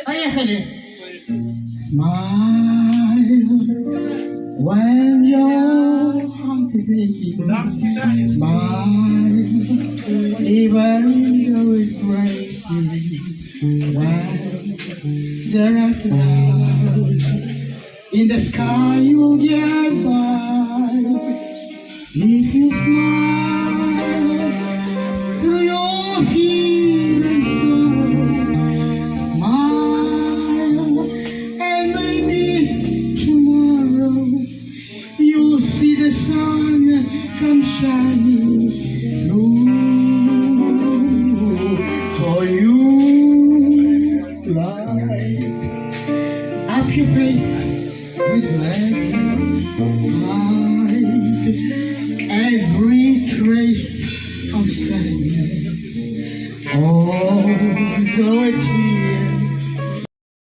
Поехали! Smile when your heart is aching. Smile even though it's breaking. When there are clouds in the sky, you'll get by. If you smile through your fear and sorrow, smile, and maybe tomorrow you'll see the sun come shining through for you. Light up your face with gladness, hide every trace of sadness. Although it's